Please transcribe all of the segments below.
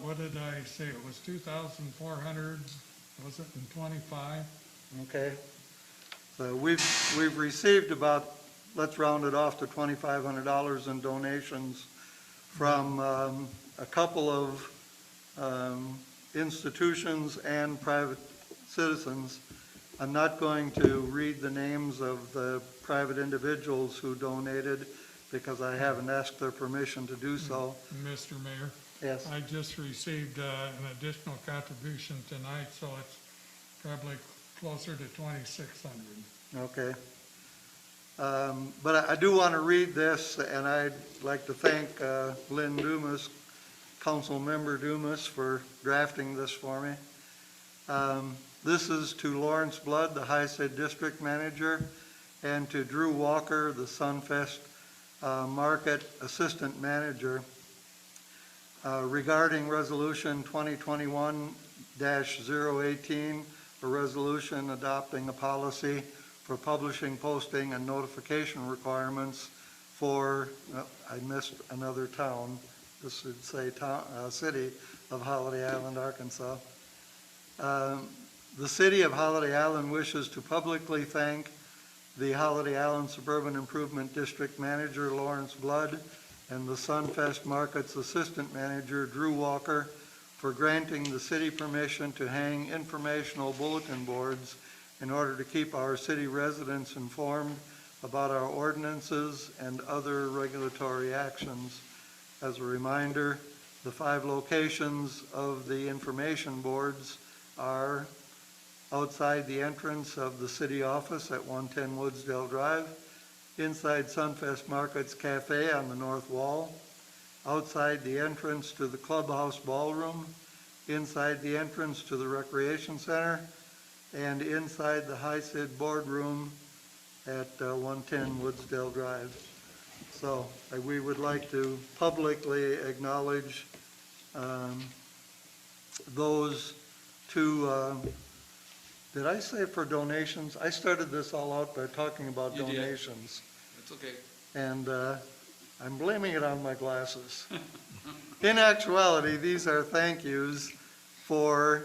what did I say? It was 2,400, was it in 25? Okay. So we've received about, let's round it off to $2,500 in donations from a couple of institutions and private citizens. I'm not going to read the names of the private individuals who donated because I haven't asked their permission to do so. Mr. Mayor, Yes. I just received an additional contribution tonight, so it's probably closer to 2,600. Okay. But I do want to read this, and I'd like to thank Lynn Dumas, Council Member Dumas, for drafting this for me. This is to Lawrence Blood, the HISID District Manager, and to Drew Walker, the Sunfest Market Assistant Manager, regarding Resolution 2021-018, a resolution adopting a policy for publishing, posting, and notification requirements for, I missed another town, this should say town, city of Holiday Island, Arkansas. The city of Holiday Island wishes to publicly thank the Holiday Island Suburban Improvement District Manager, Lawrence Blood, and the Sunfest Markets Assistant Manager, Drew Walker, for granting the city permission to hang informational bulletin boards in order to keep our city residents informed about our ordinances and other regulatory actions. As a reminder, the 5 locations of the information boards are outside the entrance of the city office at 110 Woodsdale Drive, inside Sunfest Markets Cafe on the north wall, outside the entrance to the clubhouse ballroom, inside the entrance to the recreation center, and inside the HISID boardroom at 110 Woodsdale Drive. So we would like to publicly acknowledge those two. Did I say for donations? I started this all out by talking about You did. donations. It's okay. And I'm blaming it on my glasses. In actuality, these are thank yous for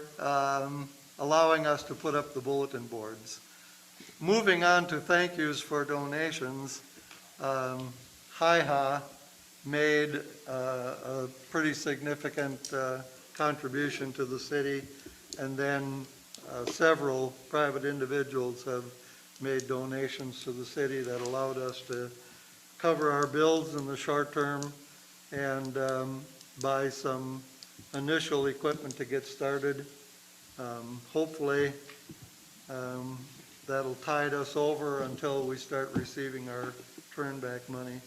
allowing us to put up the bulletin boards. Moving on to thank yous for donations, HIHA made a pretty significant contribution to the city, and then several private individuals have made donations to the city that allowed us to cover our bills in the short term and buy some initial equipment to get started. Hopefully that'll tide us over until we start receiving our turn back money.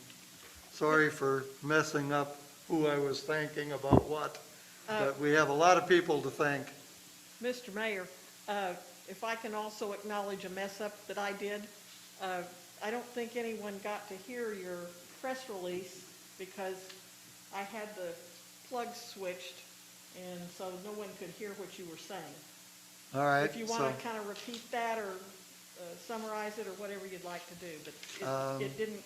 Sorry for messing up who I was thanking about what, but we have a lot of people to thank. Mr. Mayor, if I can also acknowledge a mess up that I did. I don't think anyone got to hear your press release because I had the plug switched, and so no one could hear what you were saying. All right. If you want to kind of repeat that or summarize it or whatever you'd like to do, but it didn't,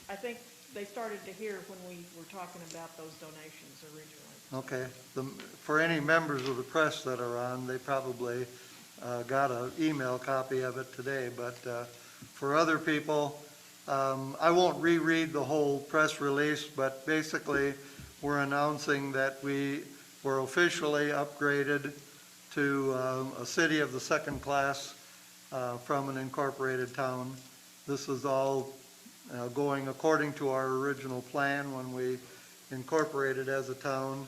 I think they started to hear when we were talking about those donations originally. Okay. For any members of the press that are on, they probably got an email copy of it today, but for other people, I won't reread the whole press release, but basically we're announcing that we were officially upgraded to a city of the second class from an incorporated town. This is all going according to our original plan when we incorporated as a town.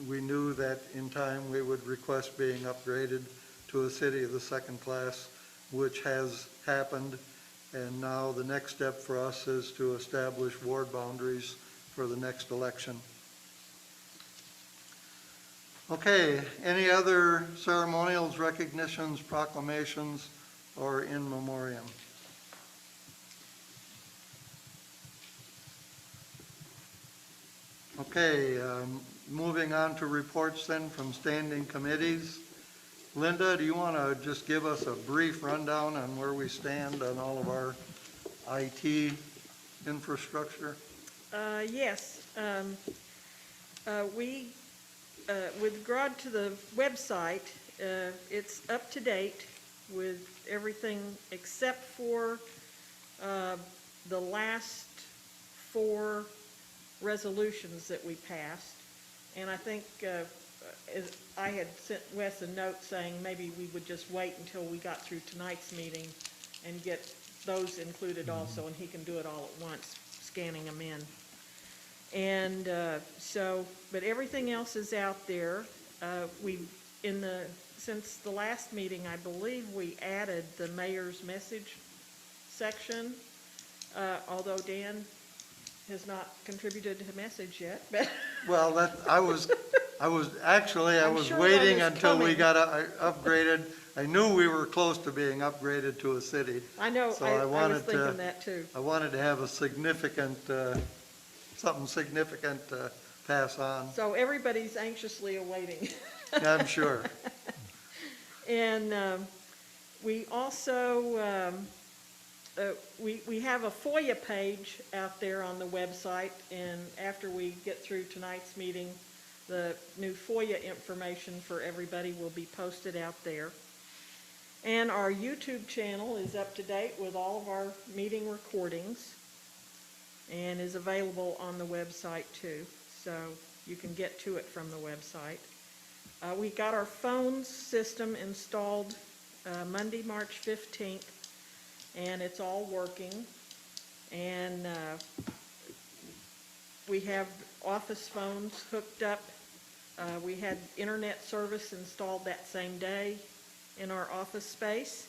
We knew that in time we would request being upgraded to a city of the second class, which has happened, and now the next step for us is to establish ward boundaries for the next election. Okay, any other ceremonials, recognitions, proclamations, or in memoriam? Okay, moving on to reports then from standing committees. Linda, do you want to just give us a brief rundown on where we stand on all of our IT infrastructure? Yes. With regard to the website, it's up to date with everything except for the last 4 resolutions that we passed. And I think I had sent Wes a note saying maybe we would just wait until we got through tonight's meeting and get those included also, and he can do it all at once, scanning them in. And but everything else is out there. Since the last meeting, I believe we added the mayor's message section, although Dan has not contributed a message yet, but Well, I was I'm sure that waiting is until we coming. got upgraded. I knew we were close to being upgraded to a city. I know, So I was wanted to- thinking that too. I wanted to have a significant, something significant to pass on, So everybody's anxiously awaiting. I'm sure. And we also, we have a FOIA page out there on the website, and after we get through tonight's meeting, the new FOIA information for everybody will be posted out there. And our YouTube channel is up to date with all of our meeting recordings and is available on the website too, so you can get to it from the website. We got our phone system installed Monday, March 15th, and it's all working. And we have office phones hooked up. We had internet service installed that same day in our office space,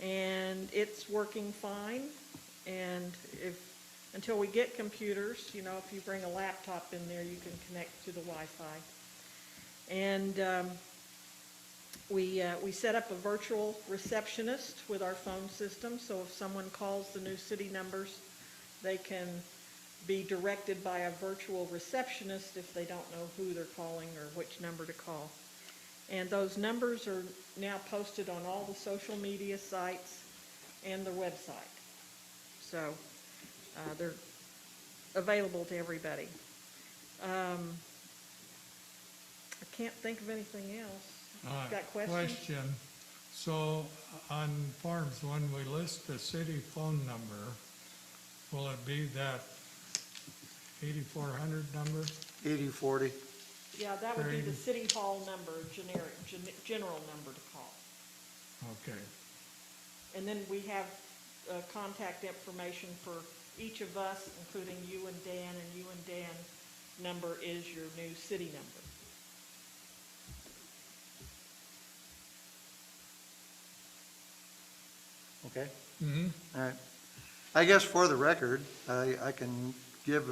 and it's working fine. And until we get computers, you know, if you bring a laptop in there, you can connect to the Wi-Fi. And we set up a virtual receptionist with our phone system, so if someone calls the new city numbers, they can be directed by a virtual receptionist if they don't know who they're calling or which number to call. And those numbers are now posted on all the social media sites and the website. So they're available to everybody. I can't think of anything else. Got questions? Question. So on forms, when we list the city phone number, will it be that 8400 number? 8040. Yeah, that would be the Great. city hall number, general number to call. Okay. And then we have contact information for each of us, including you and you and Dan's number is your new city number. Okay. Mm-hmm. All right. I guess for the record, I can give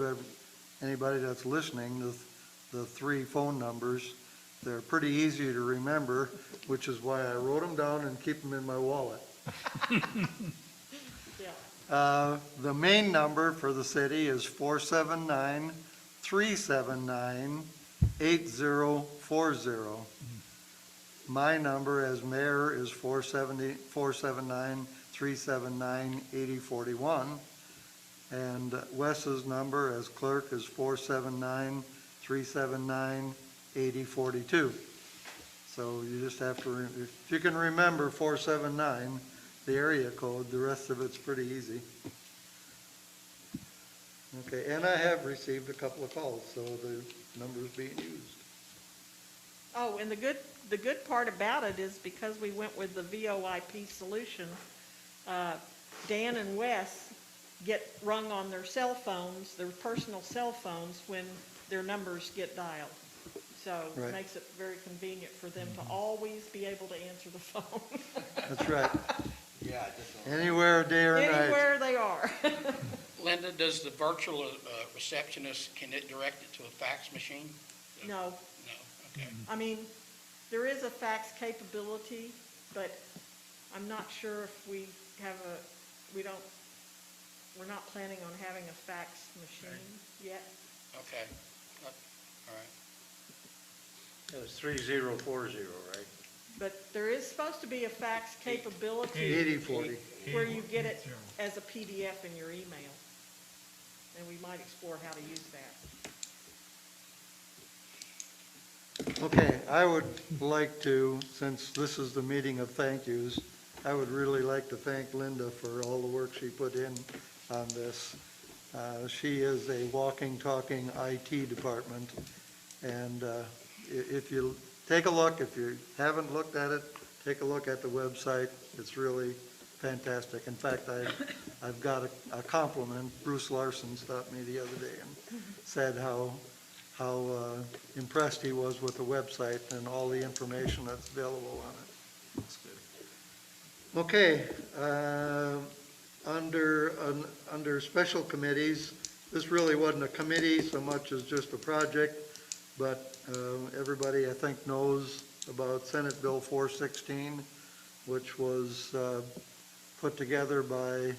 anybody that's listening the 3 phone numbers. They're pretty easy to remember, which is why I wrote them down and keep them in my wallet. Yeah. The main number for the city is 479-379-8040. My number as mayor is 479-379-8041. And Wes's number as clerk is 479-379-8042. So you just have to, if you can remember 479, the area code, the rest of it's pretty easy. Okay, and I have received a couple of calls, so the number's being used. Oh, and the good part about it is because we went with the VoIP solution, Dan and Wes get rung on their cell phones, their personal cell phones, when their numbers get dialed. So Right. it makes it very convenient for them to always be able to answer the phone, That's right. Yeah, just. Anywhere, day or night. anywhere they are. Linda, does the virtual receptionist, can it direct it to a fax machine? No, No, okay. I mean, there is a fax capability, but I'm not sure if we have we're not planning on having a fax machine yet. Okay, all right. It was 3040, right? But there is supposed to be a fax capability 8040. where you get it as a PDF in your email. And we might explore how to use that. Okay, I would like to, since this is the meeting of thank yous, I would really like to thank Linda for all the work she put in on this. She is a walking, talking IT department, and if you take a look, if you haven't looked at it, take a look at the website. It's really fantastic. In fact, I've got a compliment. Bruce Larson stopped me the other day and said how impressed he was with the website and all the information that's available on it. That's good. Okay, under special committees, this really wasn't a committee so much as just a project, but everybody, I think, knows about Senate Bill 416, which was put together by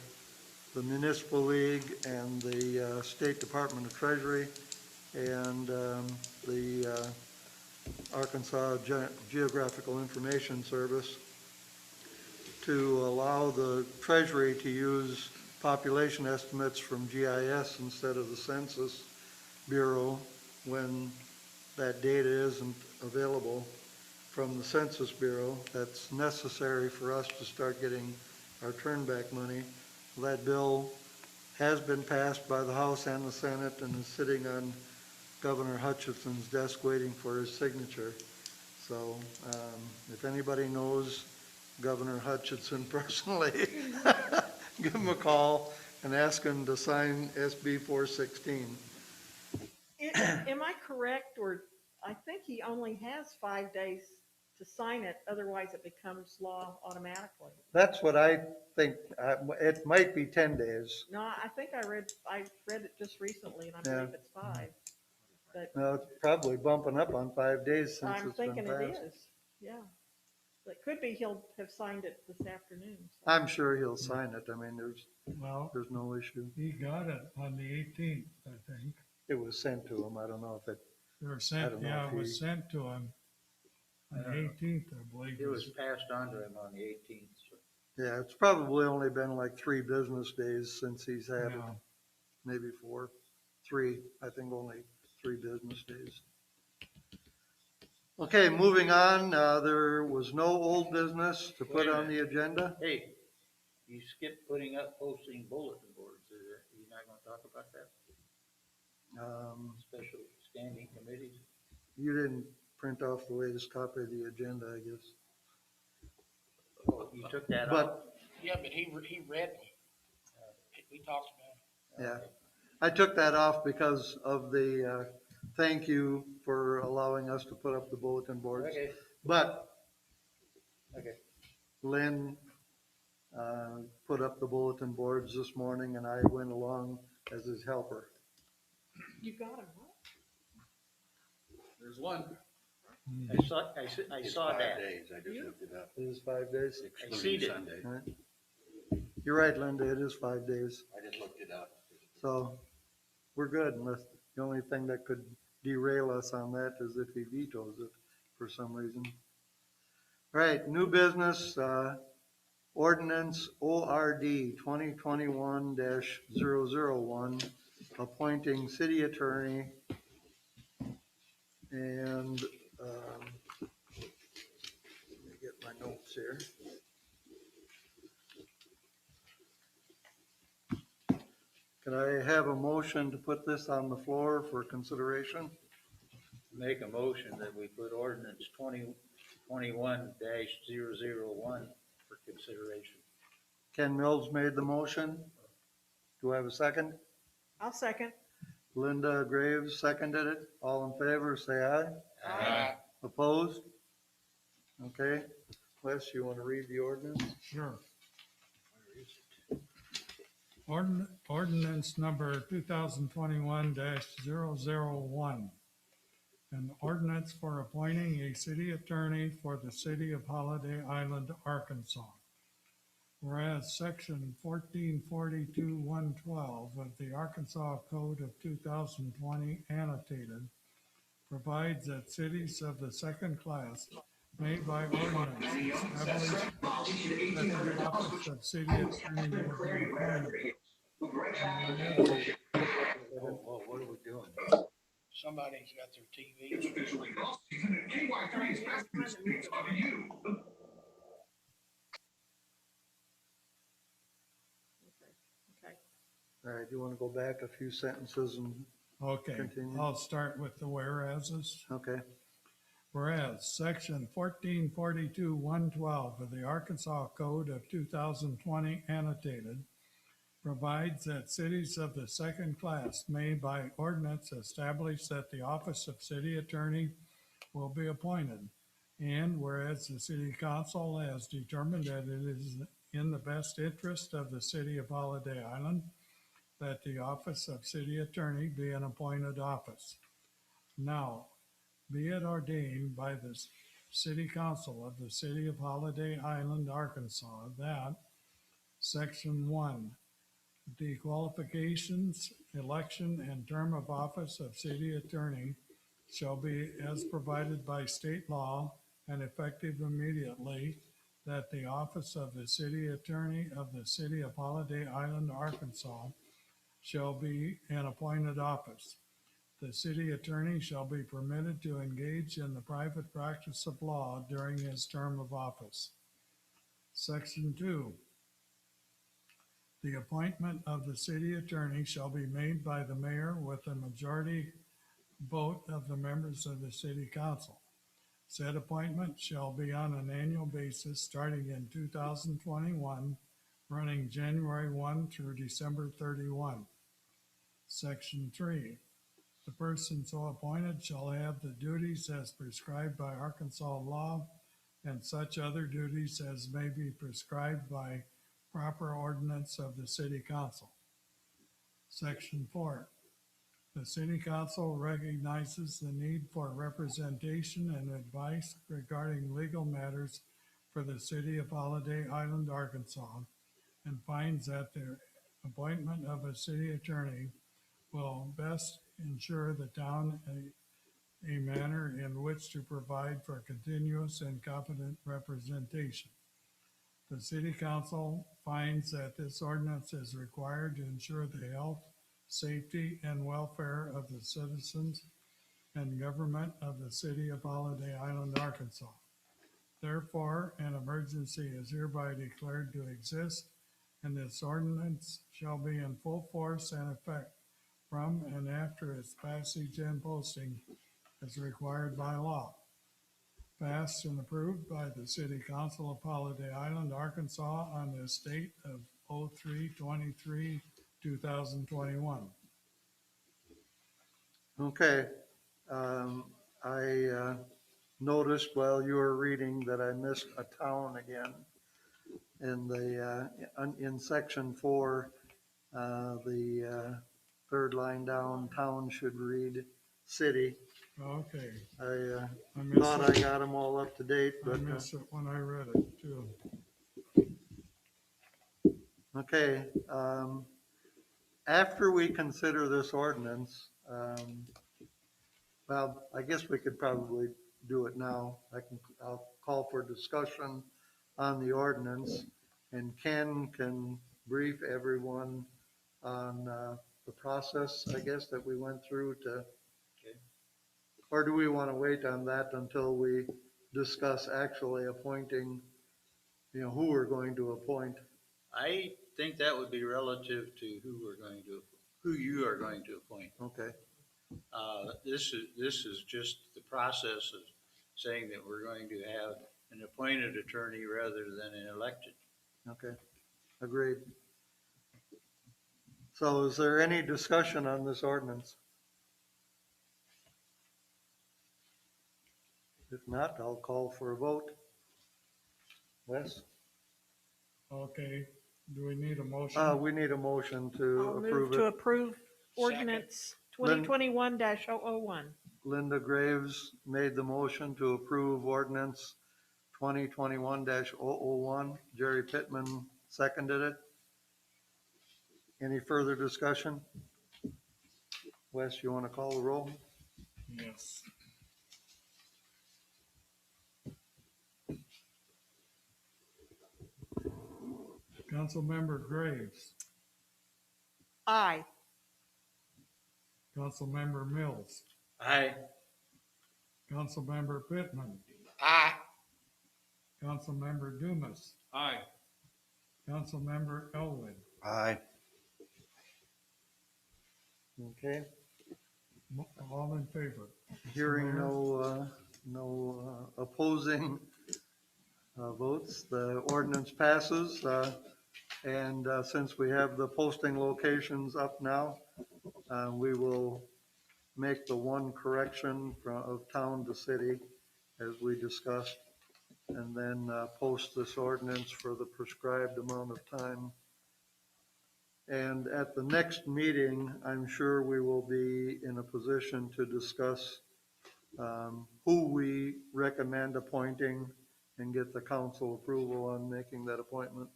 the Municipal League and the State Department of Treasury and the Arkansas Geographical Information Service to allow the Treasury to use population estimates from GIS instead of the Census Bureau when that data isn't available from the Census Bureau. That's necessary for us to start getting our turnback money. That bill has been passed by the House and the Senate and is sitting on Governor Hutchinson's desk waiting for his signature. So if anybody knows Governor Hutchinson personally, give him a call and ask him to sign SB 416. Am I correct, or I think he only has 5 days to sign it, otherwise it becomes law automatically? That's what I think. It might be 10 days. No, I think I read it just recently, and I Yeah. believe it's 5. But No, it's probably bumping up on 5 days since I'm it's been thinking it passed. is, yeah. But it could be he'll have signed it this afternoon. so. I'm sure he'll sign it. I mean, Well, there's no issue. he got it on the 18th, I think. It was sent to him. I don't know if it, They were I sent, don't know yeah, if it he- was sent to him on the 18th, I believe. It was passed on to him on the 18th, so. yeah, it's probably only been like 3 business days since he's had it. Yeah. Maybe 4. 3, I think only 3 business days. Okay, moving on. There was no old business to put Wait a on the agenda. Hey, you skipped putting up posting bulletin boards. You not gonna talk about that? Special standing committees? You didn't print off the latest copy of the agenda, I guess. Oh, you took that But- out? Yeah, but he read them. We talked about it. Yeah, I took that off because of the thank you for allowing us to put up the bulletin boards. Okay, But okay. Lynn put up the bulletin boards this morning and I went along as his helper. You got him, huh? There's one. I saw that. Days, I just looked it up. It is 5 days. see Excluding it. Sunday. Right. You're right, Linda, it is 5 days. I just looked it up. So we're good unless the only thing that could derail us on that is if he vetoes it for some reason. Right, new business, ordinance ORD 2021-001, appointing city attorney. And, let me get my notes here. Can I have a motion to put this on the floor for consideration? Make a motion that we put ordinance 2021-001 for consideration. Ken Mills made the motion. Do I have a second? I'll second. Linda Graves seconded it. All in favor, say aye. Opposed? Okay. Wes, you want to read the ordinance? Sure. Ordinance number 2021-001. An ordinance for appointing a city attorney for the city of Holiday Island, Arkansas. Whereas section 1442-112 of the Arkansas Code of 2020 annotated provides that cities of the second class may by ordinance establish that the office of city attorney will be appointed. Oh, what are we doing? Somebody's got their TV. It's officially golf season and KY3's best news is on you. Okay. All right, you want to go back a few sentences and, Okay, Continue. I'll start with the whereases. okay, Whereas Section 1442-112 of the Arkansas Code of 2020 annotated provides that cities of the second class may by ordinance establish that the office of city attorney will be appointed. And whereas the city council has determined that it is in the best interest of the city of Holiday Island that the office of city attorney be an appointed office. Now, be it ordained by the city council of the city of Holiday Island, Arkansas, that Section 1, the qualifications, election, and term of office of city attorney shall be as provided by state law and effective immediately, that the office of the city attorney of the city of Holiday Island, Arkansas shall be an appointed office. The city attorney shall be permitted to engage in the private practice of law during his term of office. Section 2. The appointment of the city attorney shall be made by the mayor with a majority vote of the members of the city council. Said appointment shall be on an annual basis starting in 2021, running January 1 through December 31. Section 3. The person so appointed shall have the duties as prescribed by Arkansas law and such other duties as may be prescribed by proper ordinance of the city council. Section 4. The city council recognizes the need for representation and advice regarding legal matters for the city of Holiday Island, Arkansas, and finds that the appointment of a city attorney will best ensure the town a manner in which to provide for continuous and competent representation. The city council finds that this ordinance is required to ensure the health, safety, and welfare of the citizens and government of the city of Holiday Island, Arkansas. Therefore, an emergency is hereby declared to exist, and this ordinance shall be in full force and effect from and after its passage and posting as required by law. Passed and approved by the City Council of Holiday Island, Arkansas on this date of 03/23/2021. okay. I noticed while you were reading that I missed a town again. In section 4, the third line down, town should read city. Okay, I I missed thought I got them all up to date, I but, missed it when I read it too. okay. After we consider this ordinance, well, I guess we could probably do it now. I'll call for discussion on the ordinance, and Ken can brief everyone on the process, I guess, that we went through to, Okay. or do we want to wait on that until we discuss actually appointing, who we're going to appoint? I think that would be relative to who you are going to appoint. Okay, This is just the process of saying that we're going to have an appointed attorney rather than an elected. okay, agreed. So is there any discussion on this ordinance? If not, I'll call for a vote. Wes? Okay, do we need a motion? We need a motion I'll to move approve to it. approve ordinance Lynn- 2021-001. Linda Graves made the motion to approve ordinance 2021-001. Jerry Pittman seconded it. Any further discussion? Wes, you want to call the roll? Yes. Councilmember Graves, Aye. Councilmember Mills, Aye. Councilmember Pittman, Aye. Councilmember Dumas, Aye. Councilmember Elwood. Aye. Okay, All in favor? hearing Mayor? no opposing votes, the ordinance passes. And since we have the posting locations up now, we will make the one correction of town to city as we discussed, and then post this ordinance for the prescribed amount of time. And at the next meeting, I'm sure we will be in a position to discuss who we recommend appointing and get the council approval on making that appointment.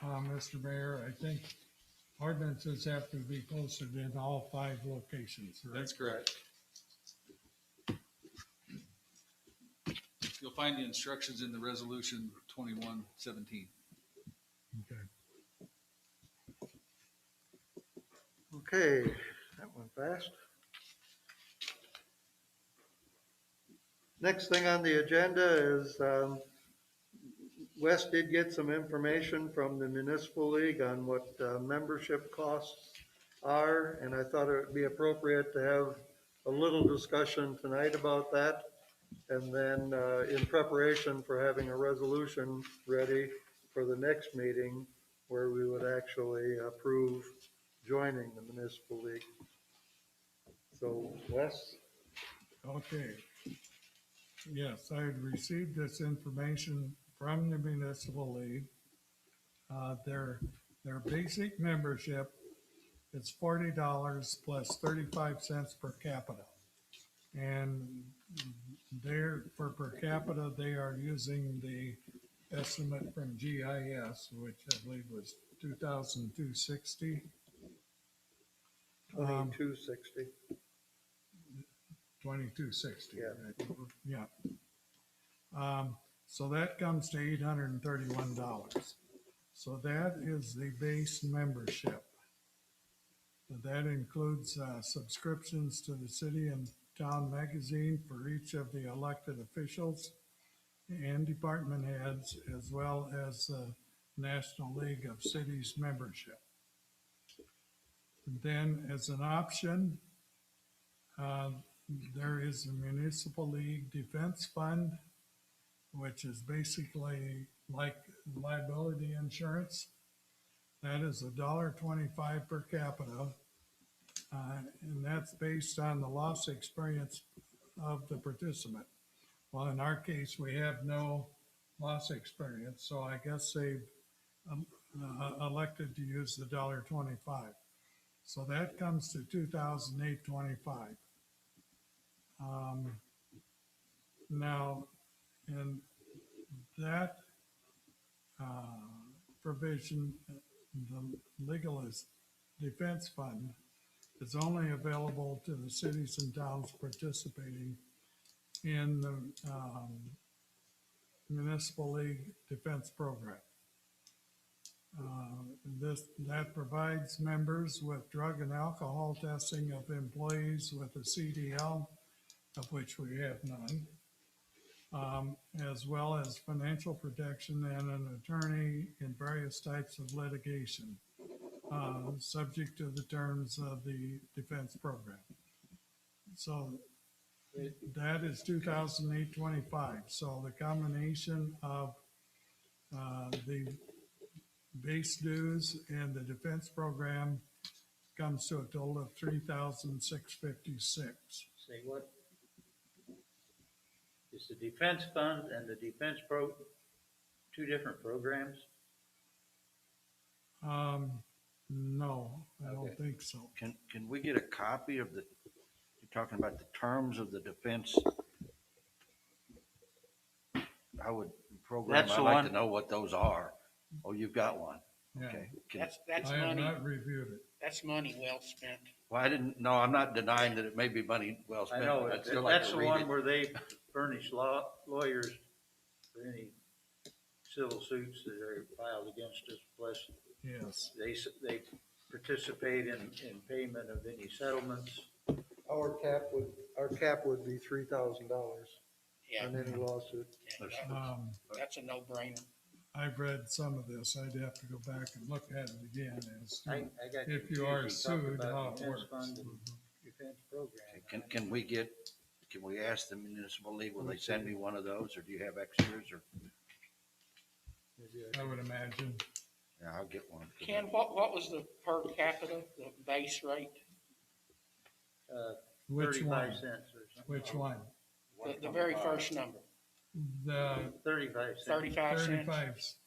Mr. Mayor, I think ordinances have to be posted in all 5 locations, right? That's correct. You'll find the instructions in the resolution 2117. Okay. Okay, that went fast. Next thing on the agenda is, Wes did get some information from the municipal league on what membership costs are, and I thought it would be appropriate to have a little discussion tonight about that. And then in preparation for having a resolution ready for the next meeting where we would actually approve joining the municipal league. So Wes? Okay. Yes, I had received this information from the municipal league. Their basic membership is $40 plus 35 cents per capita. And for per capita, they are using the estimate from GIS, which I believe was 2,260. 2260. 2260. Yeah. right? Yeah. So that comes to $831. So that is the base membership. That includes subscriptions to the city and town magazine for each of the elected officials and department heads, as well as the National League of Cities membership. And then as an option, there is a municipal league defense fund, which is basically like liability insurance. That is $1.25 per capita. And that's based on the loss experience of the participant. Well, in our case, we have no loss experience, so I guess they've elected to use the $1.25. So that comes to $2,825. Now, in that provision, the Legalist Defense Fund is only available to the cities and towns participating in the Municipal League Defense Program. That provides members with drug and alcohol testing of employees with a CDL, of which we have none, as well as financial protection and an attorney in various types of litigation, subject to the terms of the defense program. So that is $2,825. So the combination of the base dues and the defense program comes to a total of $3,656. Say what? Is the defense fund and the defense two different programs? No, I don't Okay. think so. Can we get a copy of you're talking about the terms of the defense? I would program, That's I'd the like one- to know what those are. Oh, you've got one. Yeah. Okay. That's I have money, not reviewed it. that's money well spent. Well, no, I'm not denying that it may be money well I spent. know, but I'd still like that's to the read one it. where they furnish lawyers for any civil suits that are filed against us, plus Yes. they participate in payment of any settlements Our cap would be $3,000 Yeah, on any lawsuit. yeah, that was- Um, that's a no-brainer. I've read some of this. I'd have to go back and look at it again as to I got if you are confused. He talked sued, about how it defense works. fund and defense program. Can we ask the municipal league, will they send me one of those, or do you have extras, or, Maybe I I would imagine. yeah, I'll get one. Ken, what was the per capita, the base rate? Which 35 one? cents or something. Which one? The very first number, The 35 cents. 35 cents?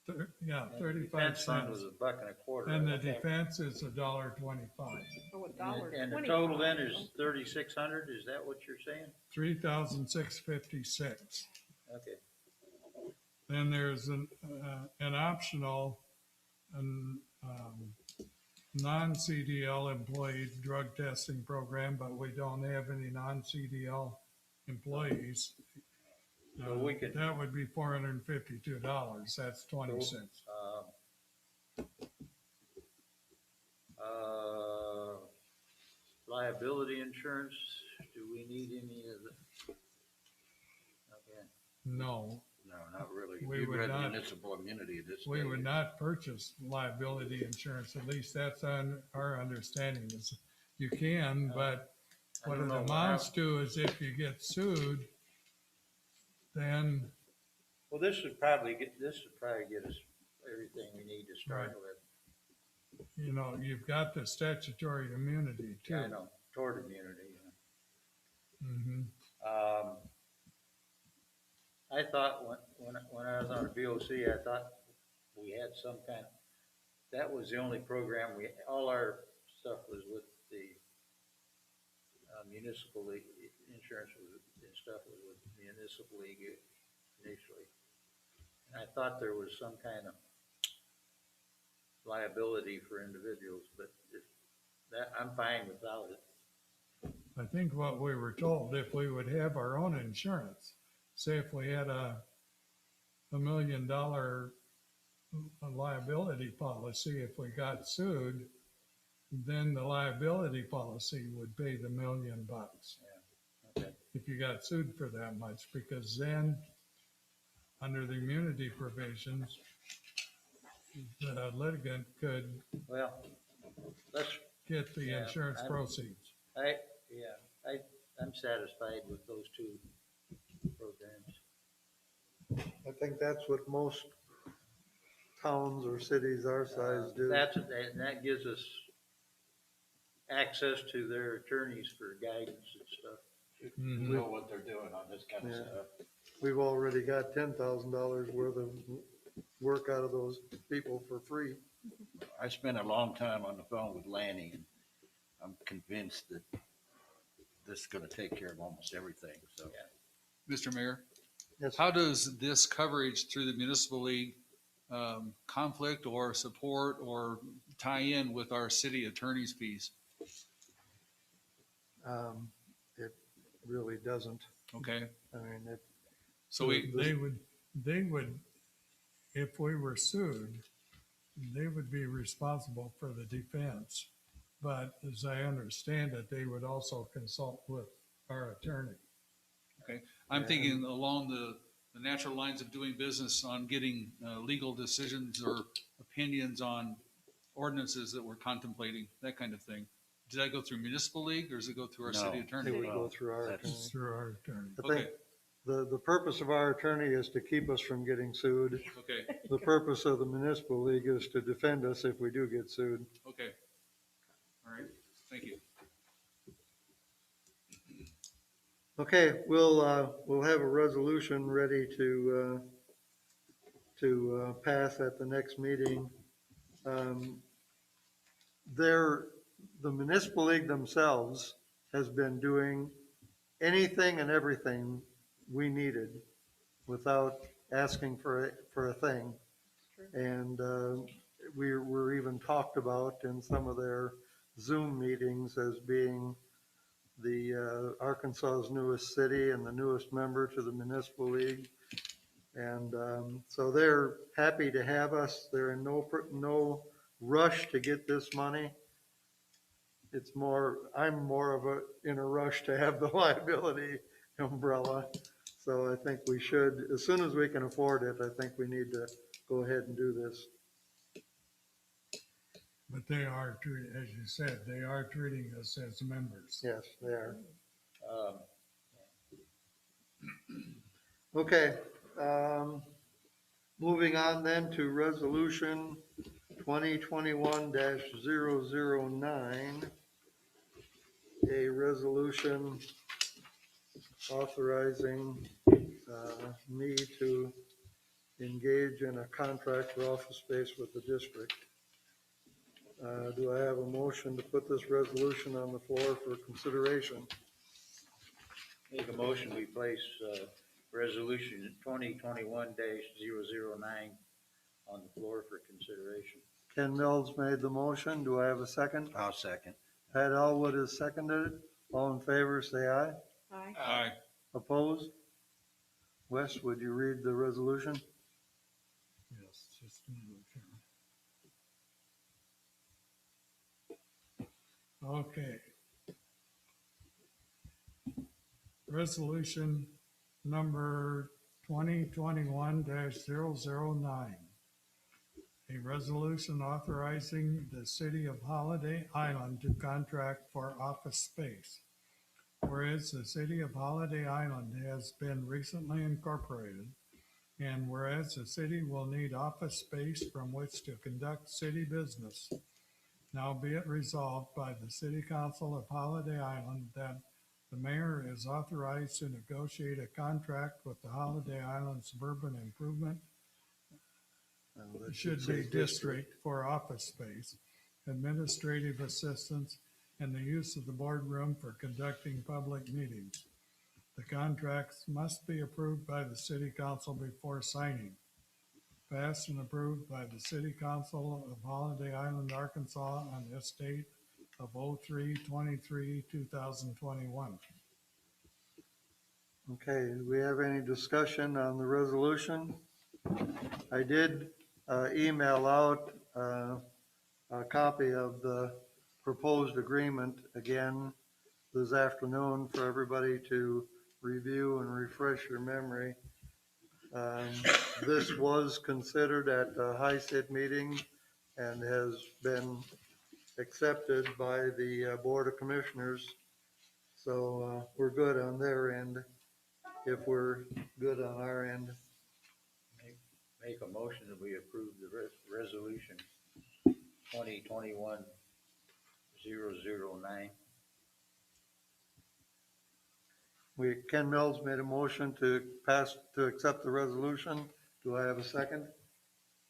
35, yeah, And the 35 defense fund was cents. $1.25. And the Okay. defense is $1.25. Oh, $1.25. And the total then is 3,600, is that what you're saying? 3,656. Okay. Then there's an optional, non-CDL employee drug testing program, but we don't have any non-CDL employees. So we could- That would be $452. That's 20 cents. Liability insurance, do we need any of the? Okay, No, No, not really. We You would read not- municipal immunity at this we stage. would not purchase liability insurance. At least that's on our understanding is you can, but I what don't it know. amounts to is if you get sued, then Well, this would probably get us everything we need to start Right. with. you've got the statutory immunity too. I know, toward immunity. Mhm. I thought when I was on the BOC, I thought we had some kind, that was the only program all our stuff was with the municipal league, insurance and stuff was with municipal league initially. And I thought there was some kind of liability for individuals, but I'm fine without it. I think what we were told, if we would have our own insurance, say if we had a $1 million liability policy, if we got sued, then the liability policy would pay the $1 million. Okay. If you got sued for that much, because then, under the immunity provisions, the litigant could Well, let's, get the Yeah, insurance I'm- proceeds. I'm satisfied with those two programs. I think that's what most towns or cities our size do. And that gives us access to their attorneys for guidance and stuff. Mhm. Know what they're doing on this kind of Yeah. stuff. We've already got $10,000 worth of work out of those people for free. I spent a long time on the phone with Lanny, and I'm convinced that this is gonna take care of almost everything, so. Mr. Mayor, Yes. how does this coverage through the municipal league conflict or support or tie in with our city attorney's fees? It really doesn't. Okay, I mean, so we, They would, if we were sued, they would be responsible for the defense. But as I understand it, they would also consult with our attorney. I'm thinking along the natural lines of doing business on getting legal decisions or opinions on ordinances that we're contemplating, that kind of thing. Does that go through municipal league or does it go through our city No. attorney? it would go Well, through our that's- attorney. Through our attorney. I Okay. think the purpose of our attorney is to keep us from getting sued. Okay, The purpose of the municipal league is to defend us if we do get sued. okay. All right, thank you. Okay, we'll have a resolution ready to pass at the next meeting. The municipal league themselves has been doing anything and everything we needed without asking for a thing. And we were even talked about in some of their Zoom meetings as being the Arkansas's newest city and the newest member to the municipal league. And so they're happy to have us. They're in no rush to get this money. it's more, I'm more of in a rush to have the liability umbrella. So I think we should, as soon as we can afford it, I think we need to go ahead and do this. But they are treating, as you said, they are treating us as members. Yes, they are. Um, Okay, moving on then to resolution 2021-009, a resolution authorizing me to engage in a contract for office space with the district. Do I have a motion to put this resolution on the floor for consideration? Make a motion, we place, resolution 2021-009 on the floor for consideration. Ken Mills made the motion. Do I have a second? I'll second. Pat Elwood has seconded it. All in favor, say aye. Aye. Aye. Opposed? Wes, would you read the resolution? Yes, just a minute here. Okay. Resolution number 2021-009. A resolution authorizing the city of Holiday Island to contract for office space. Whereas the city of Holiday Island has been recently incorporated, and whereas the city will need office space from which to conduct city business, now be it resolved by the City Council of Holiday Island that the mayor is authorized to negotiate a contract with the Holiday Island Suburban Improvement, should be district, for office space, administrative assistance, and the use of the boardroom for conducting public meetings. The contracts must be approved by the city council before signing. Passed and approved by the city council of Holiday Island, Arkansas on this date of 03/23/2021. Okay, do we have any discussion on the resolution? I did email out a copy of the proposed agreement again this afternoon for everybody to review and refresh your memory. This was considered at the HICID meeting and has been accepted by the Board of Commissioners. So we're good on their end, if we're good on our end. Make a motion that we approve the resolution 2021-009. Ken Mills made a motion to accept the resolution. Do I have a second?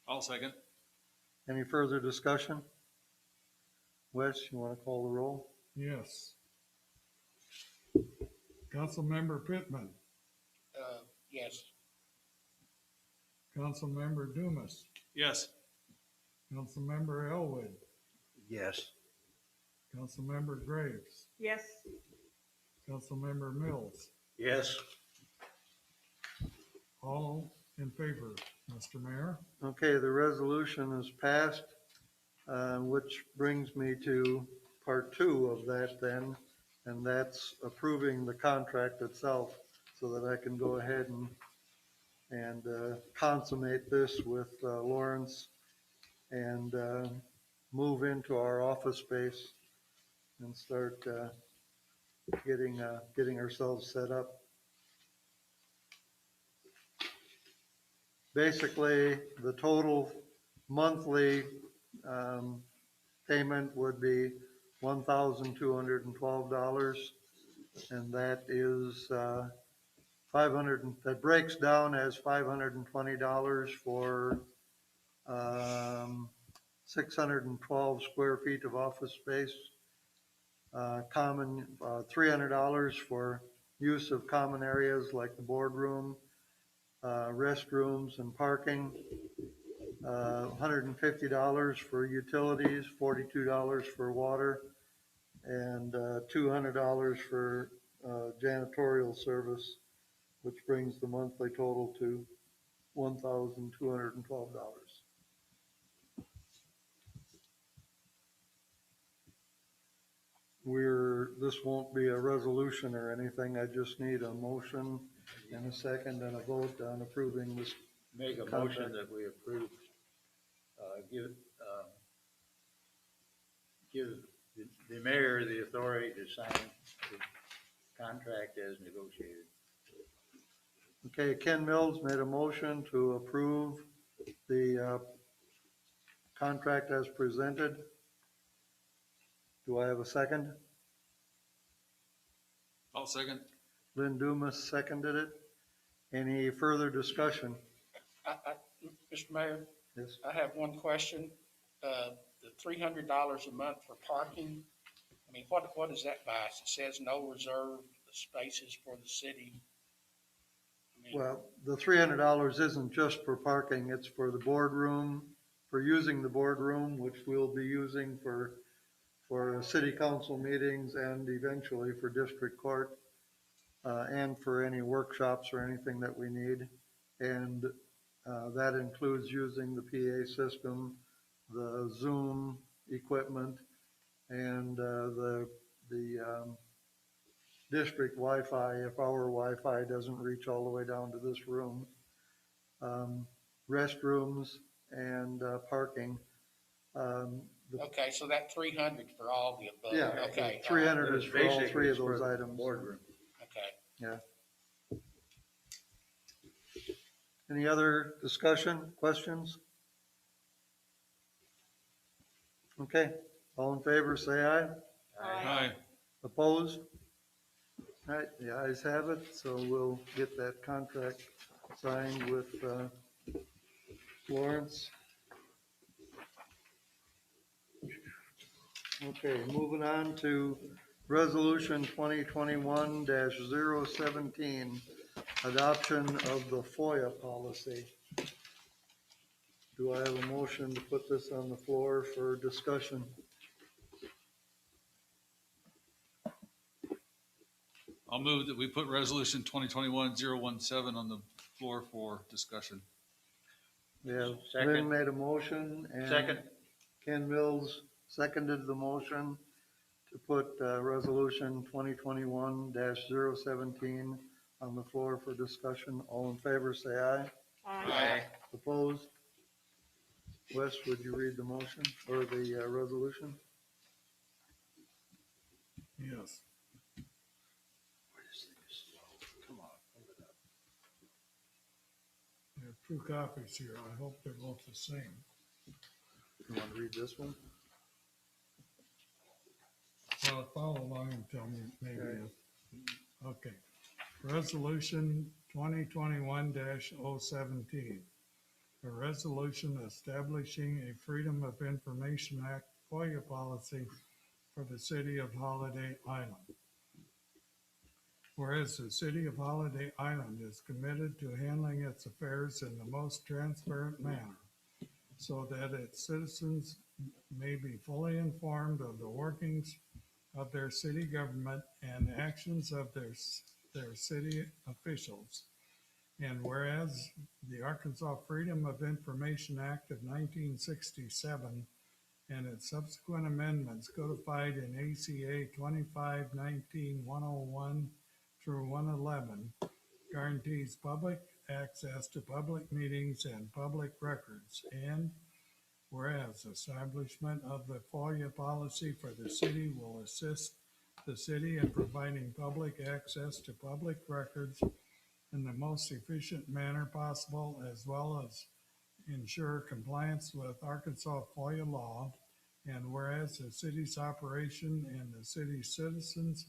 I'll second. Any further discussion? Wes, you want to call the roll? Yes. Councilmember Pittman, Yes. Councilmember Dumas, Yes. Councilmember Elwood, Yes. Councilmember Graves, Yes. Councilmember Mills, Yes. all in favor, Mr. Mayor. Okay, the resolution is passed, which brings me to part 2 of that then, and that's approving the contract itself so that I can go ahead and consummate this with Lawrence and move into our office space and start getting ourselves set up. Basically, the total monthly payment would be $1,212, and that is that breaks down as $520 for 612 square feet of office space. $300 for use of common areas like the boardroom, restrooms and parking, $150 for utilities, $42 for water, and $200 for janitorial service, which brings the monthly total to $1,212. this won't be a resolution or anything. I just need a motion and a second and a vote on approving this. Make a Contract. motion that we approve, give the mayor the authority to sign the contract as negotiated. Okay, Ken Mills made a motion to approve the contract as presented. Do I have a second? I'll second. Lynn Dumas seconded it. Any further discussion? Mr. Mayor, Yes. I have one question. The $300 a month for parking, I mean, what does that buy us? It says no reserve spaces for the city. I mean, Well, the $300 isn't just for parking, it's for the boardroom, for using the boardroom, which we'll be using for city council meetings and eventually for district court, and for any workshops or anything that we need. And that includes using the PA system, the Zoom equipment, and the district Wi-Fi, if our Wi-Fi doesn't reach all the way down to this room. Restrooms and parking. Okay, so that 300 for all the above? Yeah, Okay. 300 is for all Basically, three of it's for those the items. Boardroom. Okay. Yeah. Any other discussion, questions? Okay, all in favor, say aye. Aye. Opposed? All right, the ayes have it, so we'll get that contract signed with Lawrence. Okay, moving on to Resolution 2021-017, adoption of the FOIA policy. Do I have a motion to put this on the floor for discussion? I'll move that we put resolution 2021-017 on the floor for discussion. We have Second. Lynn made a motion and Second. Ken Mills seconded the motion to put resolution 2021-017 on the floor for discussion. All in favor, say aye. Aye. Opposed? Wes, would you read the motion or the resolution? Yes. Come on, hold it up. I have two copies here. I hope they're both the same. You want to read this one? Well, follow along and tell me maybe. Okay. Okay. Resolution 2021-017. A resolution establishing a Freedom of Information Act FOIA policy for the city of Holiday Island. Whereas the city of Holiday Island is committed to handling its affairs in the most transparent manner so that its citizens may be fully informed of the workings of their city government and actions of their city officials. And whereas the Arkansas Freedom of Information Act of 1967 and its subsequent amendments codified in ACA 2519-101 through 111 guarantees public access to public meetings and public records. And whereas establishment of the FOIA policy for the city will assist the city in providing public access to public records in the most efficient manner possible, as well as ensure compliance with Arkansas FOIA law. And whereas the city's operation and the city's citizens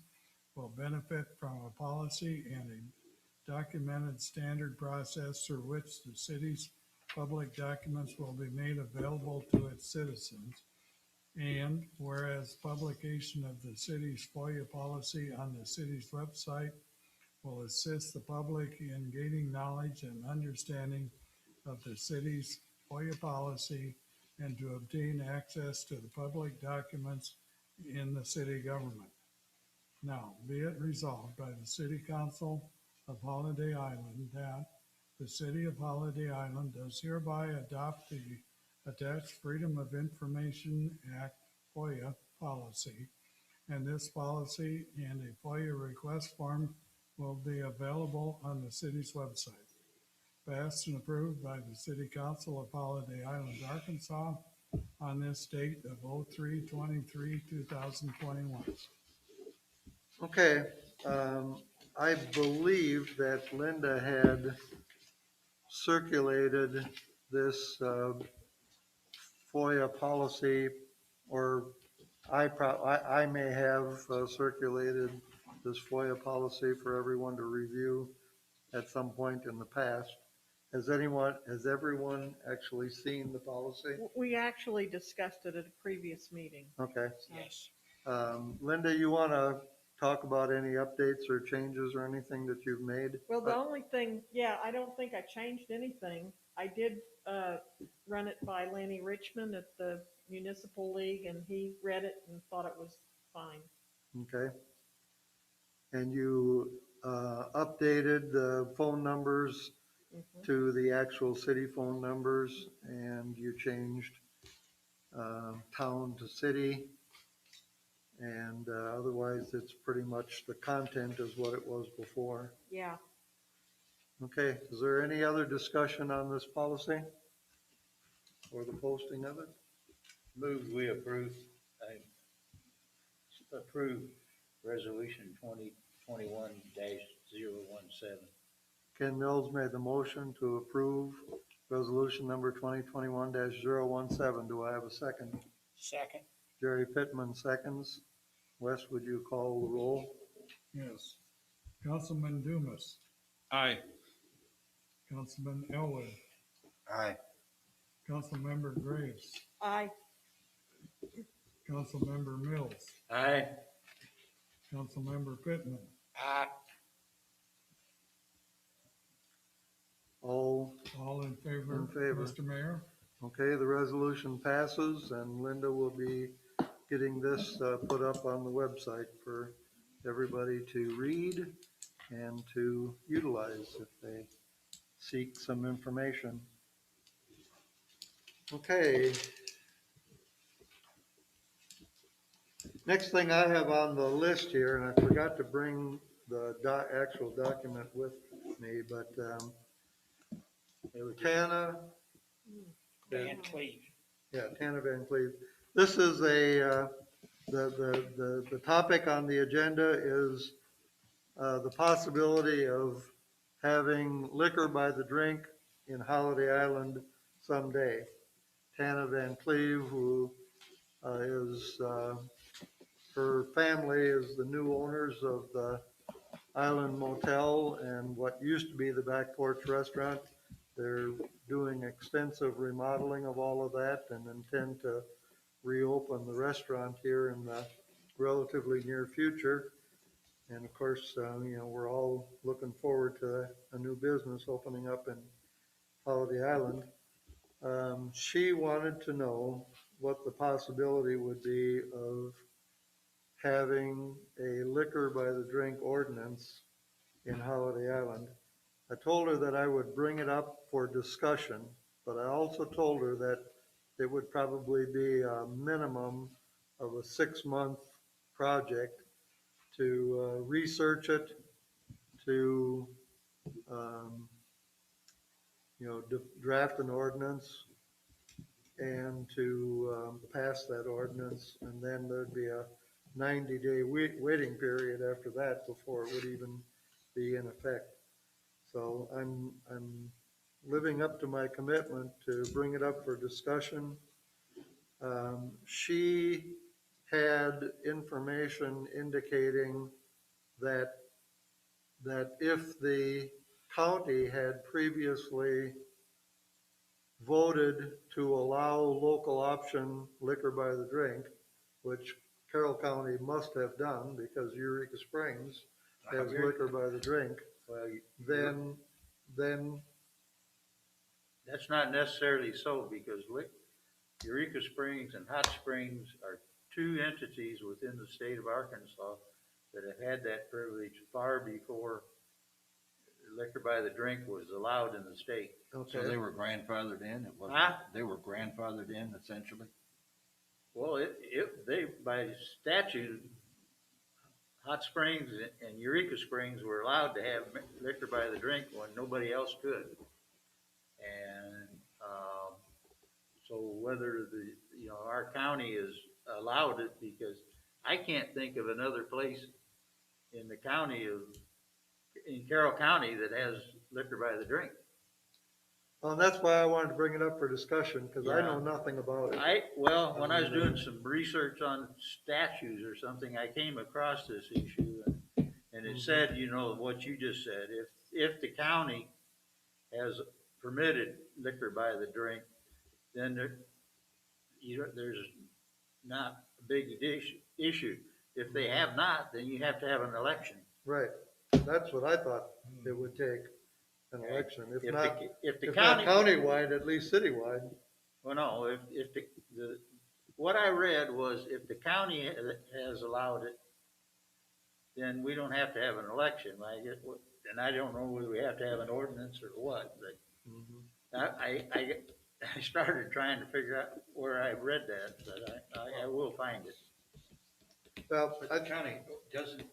will benefit from a policy and a documented standard process through which the city's public documents will be made available to its citizens. And whereas publication of the city's FOIA policy on the city's website will assist the public in gaining knowledge and understanding of the city's FOIA policy and to obtain access to the public documents in the city government. Now, be it resolved by the City Council of Holiday Island that the City of Holiday Island does hereby adopt the attached Freedom of Information Act FOIA policy and this policy and a FOIA request form will be available on the city's website. Passed and approved by the City Council of Holiday Island, Arkansas on this date of 03/23/2021. Okay, I believe that Linda had circulated this FOIA policy, or I may have circulated this FOIA policy for everyone to review at some point in the past. Has everyone actually seen the policy? We actually discussed it at a previous meeting. Okay. Yes. Linda, you want to talk about any updates or changes or anything that you've made? Well, the only thing, I don't think I changed anything. I did run it by Lanny Richmond at the Municipal League, and he read it and thought it was fine. Okay. And you updated the phone numbers Mhm. to the actual city phone numbers, and you changed town to city. And otherwise, it's pretty much the content is what it was before. Yeah. Okay, is there any other discussion on this policy? Or the posting of it? Move we approve resolution 2021-017. Ken Mills made the motion to approve resolution number 2021-017. Do I have a second? Second. Jerry Pittman seconds. Wes, would you call the roll? Yes. Councilman Dumas, Aye. Councilman Elwood, Aye. Councilmember Graves, Aye. Councilmember Mills, Aye. Councilmember Pittman, Aye. All all in favor, In favor. Mr. Mayor? okay, the resolution passes, and Linda will be getting this put up on the website for everybody to read and to utilize if they seek some information. Okay. Next thing I have on the list here, and I forgot to bring the actual document with me, but Tana, Van Cleve. yeah, Tana Van Cleve. This is the topic on the agenda is the possibility of having liquor by the drink in Holiday Island someday. Tana Van Cleve, who is, her family is the new owners of the Island Motel and what used to be the Back Porch Restaurant. They're doing extensive remodeling of all of that and intend to reopen the restaurant here in the relatively near future. And of course, we're all looking forward to a new business opening up in Holiday Island. She wanted to know what the possibility would be of having a liquor by the drink ordinance in Holiday Island. I told her that I would bring it up for discussion, but I also told her that it would probably be a minimum of a 6-month project to research it, to draft an ordinance, and to pass that ordinance, and then there'd be a 90-day waiting period after that before it would even be in effect. So I'm living up to my commitment to bring it up for discussion. She had information indicating that if the county had previously voted to allow local option liquor by the drink, which Carroll County must have done because Eureka Springs has liquor by the drink, Well, then that's not necessarily so, because Eureka Springs and Hot Springs are two entities within the state of Arkansas that have had that privilege far before liquor by the drink was allowed in the state. So they were grandfathered in? It wasn't, Huh? they were grandfathered in essentially? Well, they, by statute, Hot Springs and Eureka Springs were allowed to have liquor by the drink when nobody else could. And, so whether our county has allowed it, because I can't think of another place in the county in Carroll County that has liquor by the drink. Well, and that's why I wanted to bring it up for discussion, because I know Yeah. nothing about it. When I was doing some research on statues or something, I came across this issue, and it said, what you just said, if the county has permitted liquor by the drink, then there's not a big issue. If they have not, then you have to have an election. Right, that's what I thought it would take, an election, if not, If the if not county, countywide, at least citywide. well, no, if what I read was if the county has allowed it, then we don't have to have an election. And I don't know whether we have to have an ordinance or what, but I started trying to figure out where I read that, but I will find it. Well, But the county doesn't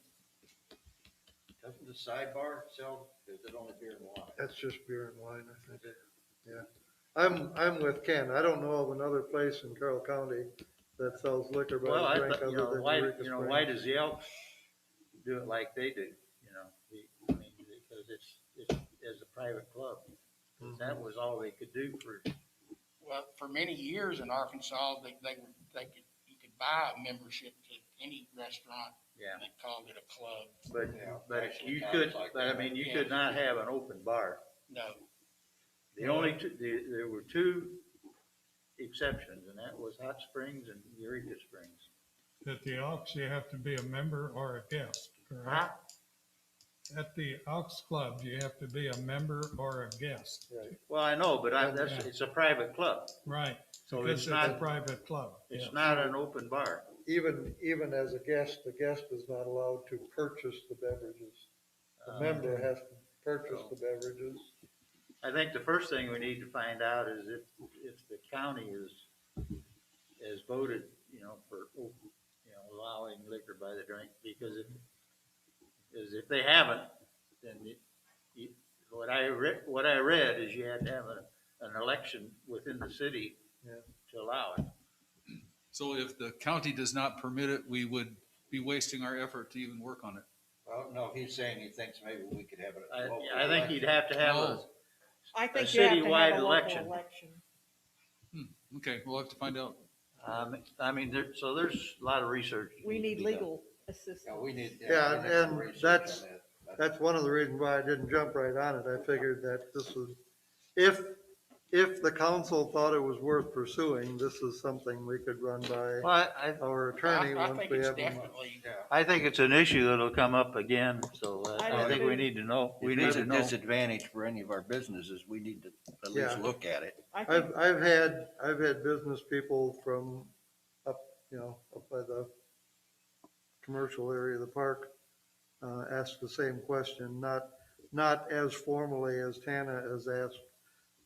the sidebar sell, is it only beer and wine? that's just beer and wine, I think, yeah. I'm with Ken, I don't know of another place in Carroll County that sells liquor by Well, the I drink thought, other than why, Eureka why Springs. does the Elks do it like they do? Because it's as a private club. That was all they could do for, Well, for many years in Arkansas, you could buy a membership to any restaurant. yeah. They called it a club. But Actually, you towns could, like but I that. mean, you could not have an open bar. No, The only two, there were two exceptions, and that was Hot Springs and Eureka Springs. At the Elks, you have to be a member or a guest, Huh? correct? At the Elks Club, you have to be a member or a guest. Well, I know, but it's a private club. Right, So because it's it's a not, private club. it's yes. not an open bar. Even as a guest, the guest is not allowed to purchase the beverages. The member has to purchase the beverages. I think the first thing we need to find out is if the county has voted, for, allowing liquor by the drink, because if they haven't, then what I read is you had to have an election within the city Yeah. to allow it. So if the county does not permit it, we would be wasting our effort to even work on it. Well, no, he's saying he thinks maybe we could have a local I think you'd have to have Oh. I think A you have to citywide have a local election. election. Okay, we'll have to find out. So there's a lot of research. We need legal assistance. Yeah, we need. Yeah, we need some and research that's- on that. That's one of the reasons why I didn't jump right on it. I figured that this was, if the council thought it was worth pursuing, this is something we could run by Well, our attorney I once think we it's have them. definitely, I think it's an issue that'll come up again, so I I think do. we need to know. We If need there's to a know. disadvantage for any of our businesses, we need to at least Yeah. look at it. I think, I've had business people from up by the commercial area of the park, ask the same question, not as formally as Tana has asked,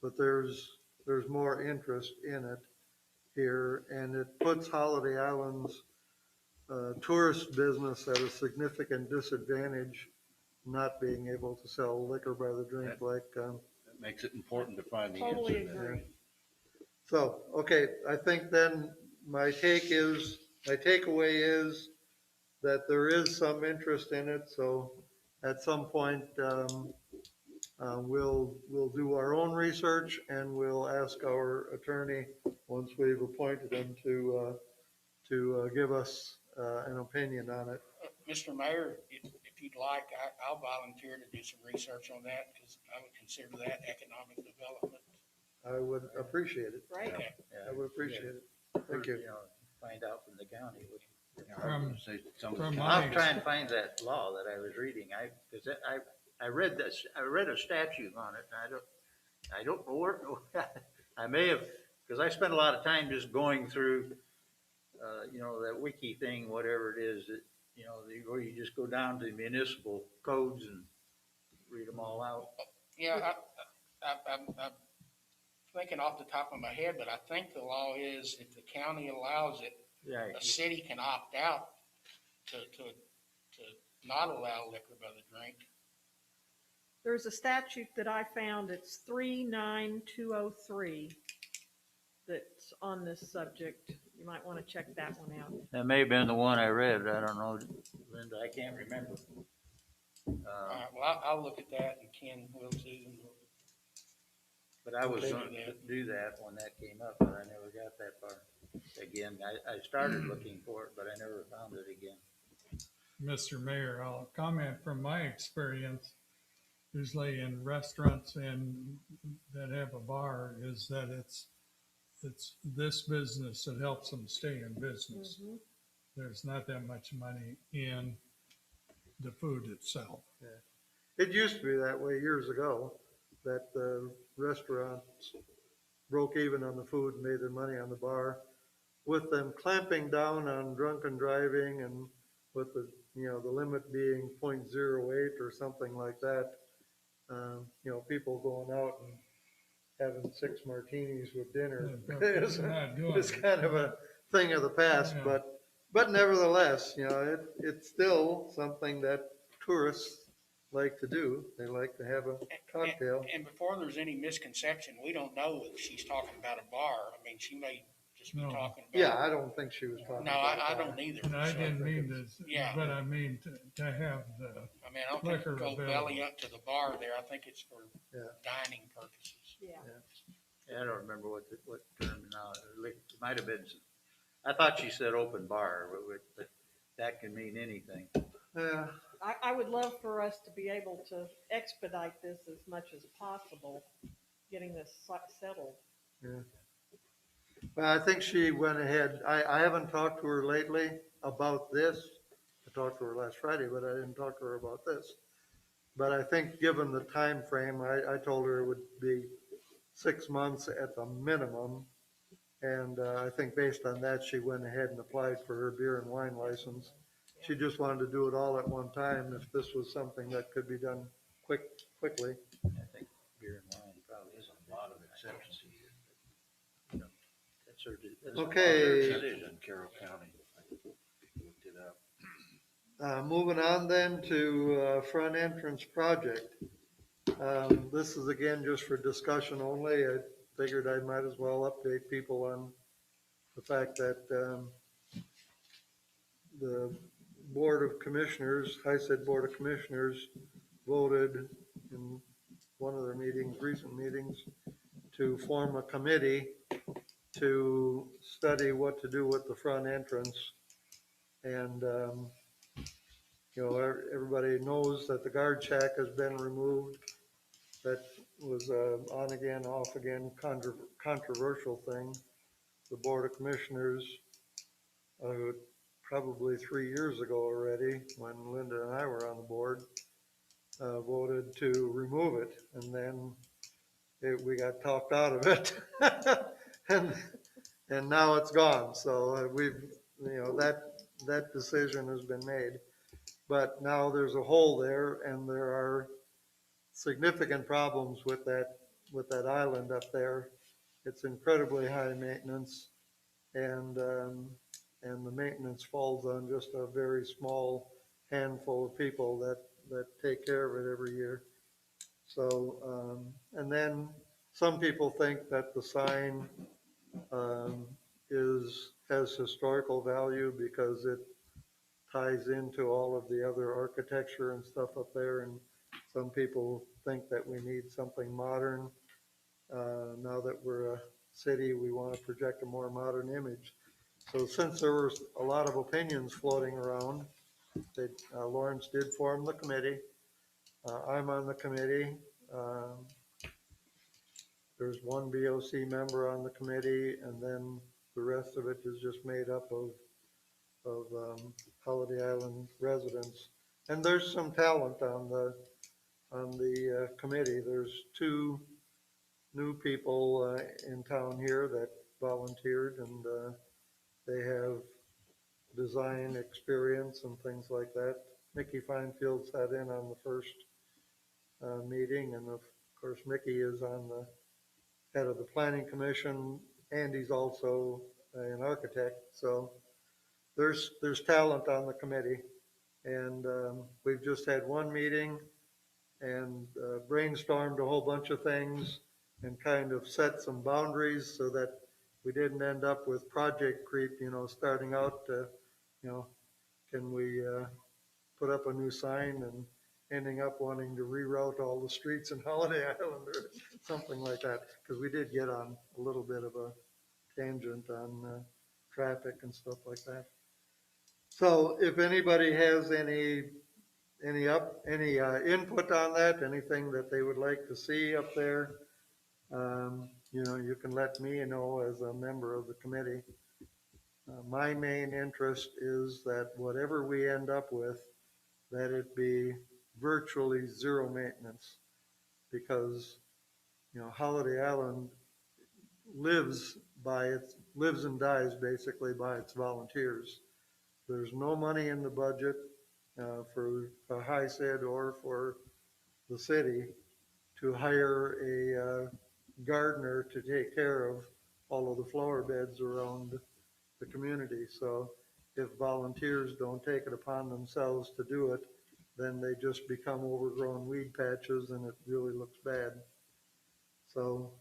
but there's more interest in it here, and it puts Holiday Island's tourist business at a significant disadvantage, not being able to sell liquor by the drink like, It makes it important to find the totally answer there. agree. so, okay, I think then my takeaway is that there is some interest in it, so at some point, we'll do our own research and we'll ask our attorney, once we've appointed him, to give us an opinion on it. Mr. Mayor, if you'd like, I'll volunteer to do some research on that, because I would consider that economic development. I would appreciate it. Right? Okay. I would appreciate it. Thank you. Find out from the county. I would say some of the From counties- I'll try and find that law that I was reading. Because I read this, I read a statute on it, and I don't know where, I may have, because I spent a lot of time just going through, that wiki thing, whatever it is, that, where you just go down to municipal codes and read them all out. Yeah, I'm thinking off the top of my head, but I think the law is if the county allows it, Yeah, a city can opt out to to not allow liquor by the drink. There's a statute that I found, it's 39203, that's on this subject. You might want to check that one out. That may have been the one I read, I don't know, Linda, I can't remember. All right, well, I'll look at that and Ken will too. And But I was Okay. gonna do that when that came up, but I never got that far. Again, I started looking for it, but I never found it again. Mr. Mayor, I'll comment from my experience, usually in restaurants and that have a bar, is that it's this business that helps them stay in business. There's not that much money in the food itself. It used to be that way years ago, that the restaurants broke even on the food and made their money on the bar. With them clamping down on drunken driving and with the, the limit being 0.08 or something like that, people going out and having 6 martinis with dinner is Not doing it's it. kind of a thing of the past, Yeah. but nevertheless, it's still something that tourists like to do. They like to have a cocktail. And before there's any misconception, we don't know if she's talking about a bar. I mean, she may just be No. talking about. Yeah, I don't think she was talking No, about I that. don't either. And I So, didn't mean this, Yeah. but I mean to have the, I mean, I don't think liquor you go available. belly up to the bar there. I think it's for Yeah. dining purposes. Yeah. Yeah, I don't remember what term now, it might have been, I thought she said open bar, but that can mean anything. Yeah, I would love for us to be able to expedite this as much as possible, getting this settled. well, I think she went ahead. I haven't talked to her lately about this. I talked to her last Friday, but I didn't talk to her about this. But I think given the time frame, I told her it would be 6 months at the minimum. And I think based on that, she went ahead and applied for her beer and wine license. She just wanted to do it all at one time if this was something that could be done quickly. I think beer and wine probably is a lot of exceptions here. You know, that's her Okay. decision. In Carroll County, I looked it up. Moving on then to front entrance project. This is again just for discussion only. I figured I might as well update people on the fact that the Board of Commissioners, HISED Board of Commissioners, voted in one of their meetings, recent meetings, to form a committee to study what to do with the front entrance. And everybody knows that the guard shack has been removed. That was on again, off again, controversial thing. The Board of Commissioners, probably 3 years ago already, when Linda and I were on the board, voted to remove it, and then we got talked out of it. and now it's gone. So that decision has been made. But now there's a hole there, and there are significant problems with that island up there. It's incredibly high maintenance, and the maintenance falls on just a very small handful of people that take care of it every year. So, and then some people think that the sign has historical value because it ties into all of the other architecture and stuff up there, and some people think that we need something modern. Now that we're a city, we want to project a more modern image. So since there was a lot of opinions floating around, Lawrence did form the committee. I'm on the committee. There's one BOC member on the committee, and then the rest of it is just made up of Holiday Island residents. And there's some talent on the committee. There's 2 new people in town here that volunteered, and they have design experience and things like that. Mickey Feinfield sat in on the first meeting, and of course Mickey is on the head of the planning commission, and he's also an architect. So there's talent on the committee, And we've just had one meeting and brainstormed a whole bunch of things and kind of set some boundaries so that we didn't end up with project creep, starting out, can we put up a new sign and ending up wanting to reroute all the streets in Holiday Island or something like that, because we did get on a little bit of a tangent on traffic and stuff like that. So if anybody has any input on that, anything that they would like to see up there, you can let me know as a member of the committee. My main interest is that whatever we end up with, that it be virtually zero maintenance, because, Holiday Island lives and dies basically by its volunteers. There's no money in the budget for HICID or for the city to hire a gardener to take care of all of the flower beds around the community. So if volunteers don't take it upon themselves to do it, then they just become overgrown weed patches and it really looks bad. So,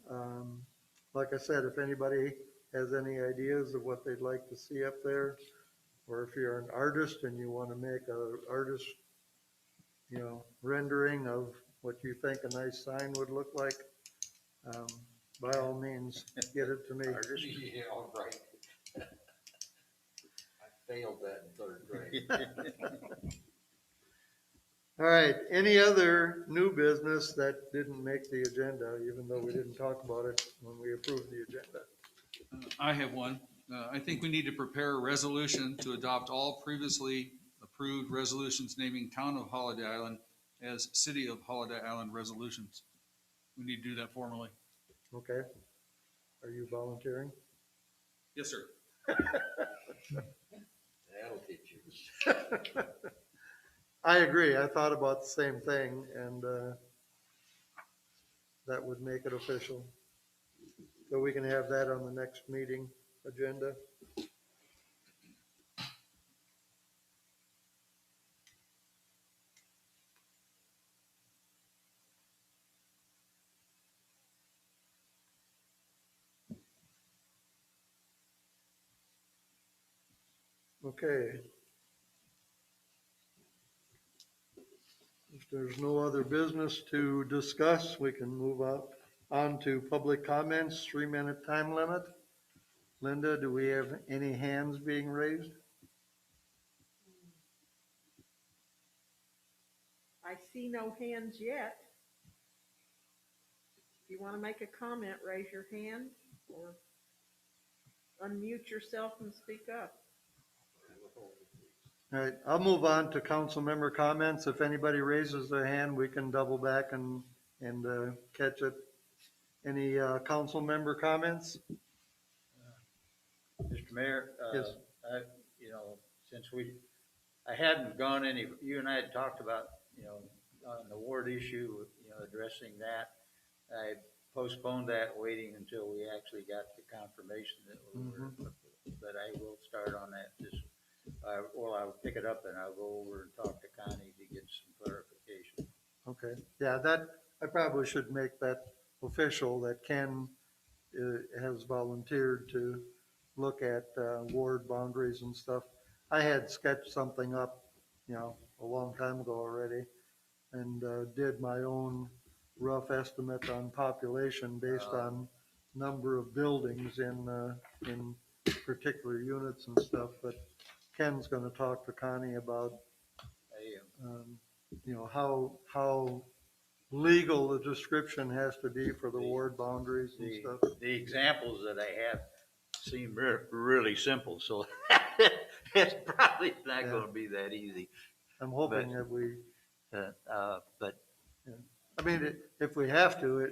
like I said, if anybody has any ideas of what they'd like to see up there, or if you're an artist and you want to make a artist, rendering of what you think a nice sign would look like, by all means, get it to me. Yeah, all right. I failed that in third grade. All right, any other new business that didn't make the agenda, even though we didn't talk about it when we approved the agenda? I have one. I think we need to prepare a resolution to adopt all previously approved resolutions naming Town of Holiday Island as City of Holiday Island resolutions. We need to do that formally. Okay. Are you volunteering? Yes, sir. That'll teach you. I agree. I thought about the same thing, and that would make it official. So we can have that on the next meeting agenda. Okay. If there's no other business to discuss, we can move on to public comments, 3-minute time limit. Linda, do we have any hands being raised? I see no hands yet. If you want to make a comment, raise your hand or unmute yourself and speak up. All right, I'll move on to council member comments. If anybody raises their hand, we can double back and catch it. Any council member comments? Mr. Mayor, Yes. Since I hadn't gone any, you and I had talked about, on the ward issue, addressing that. I postponed that, waiting until we actually got the confirmation that I will start on that I'll pick it up and I'll go over and talk to Connie to get some clarification. Okay, yeah, I probably should make that official, that Ken has volunteered to look at ward boundaries and stuff. I had sketched something up, a long time ago already, and did my own rough estimate on population based on number of buildings in particular units and stuff, but Ken's gonna talk to Connie about, how legal the description has to be for the ward boundaries and stuff. The examples that I have seem really simple, so it's probably not gonna be that easy. I'm hoping that we, But I mean, if we have to,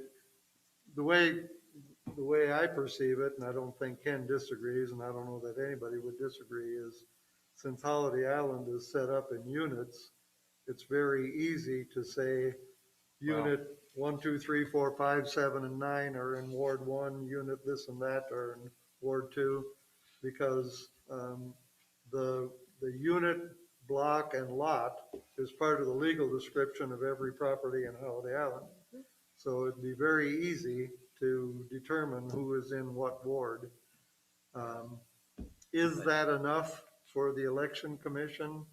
the way I perceive it, and I don't think Ken disagrees, and I don't know that anybody would disagree, is since Holiday Island is set up in units, it's very easy to say unit 1, 2, 3, 4, 5, 7, and 9 are in Ward 1, unit this and that are in Ward 2, because the unit block, and lot is part of the legal description of every property in Holiday Island. So it'd be very easy to determine who is in what ward. Is that enough for the election commission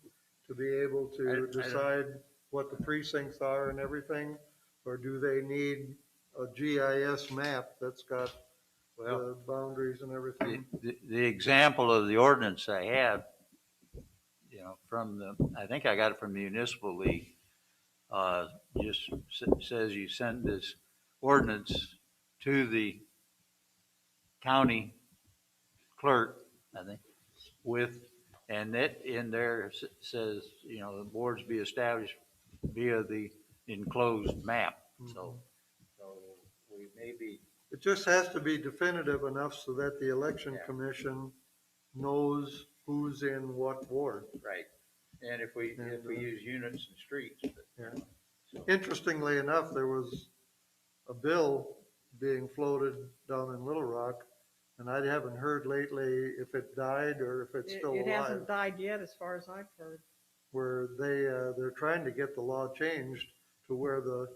to be able I to don't- decide what the precincts are and everything? Or do they need a GIS map that's got Well, the boundaries and everything? the example of the ordinance I have, from I think I got it from the municipal league, just says you send this ordinance to the county clerk, I think, and that in there says, the boards be established via the enclosed map. So we may be, It just has to be definitive enough so that the election Yeah. commission knows who's in what ward. right. And if we use units and streets, Yeah. Interestingly enough, there was a bill being floated down in Little Rock, and I haven't heard lately if it died or if it's still It hasn't alive, died yet, as far as I've heard. where they're trying to get the law changed to where the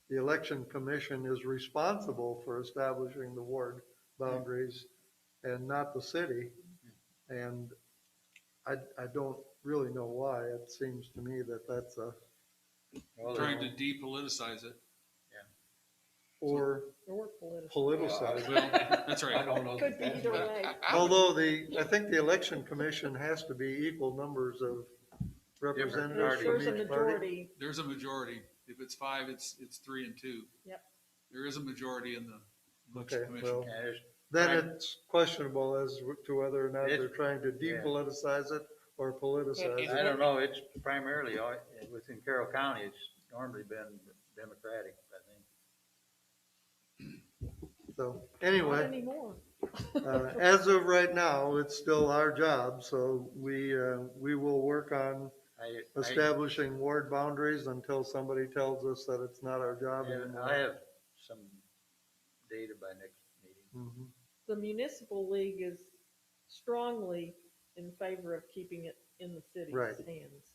election commission is responsible for establishing the ward boundaries and not the city. And I don't really know why. It seems to me that that's Trying to depoliticize it. or Or political. politicized. Well, that's I right. don't know. Could be either way. Although I think the election commission has to be equal numbers of representatives from There's a each party. majority. There's a majority. If it's 5, it's 3 and 2. Yep. There is a majority in the election Okay, commission. well, and there's then it's questionable as to whether or not It's- they're trying to depoliticize it or politicize It- it. I don't know, it's primarily, within Carroll County, it's normally been Democratic, I think. So Not anyway, anymore. as of right now, it's still our job, so we will work on I establishing ward boundaries until somebody tells us that it's not our job and anymore. I have some data by next meeting. Mhm. The municipal league is strongly in favor of keeping it in the city's Right. hands.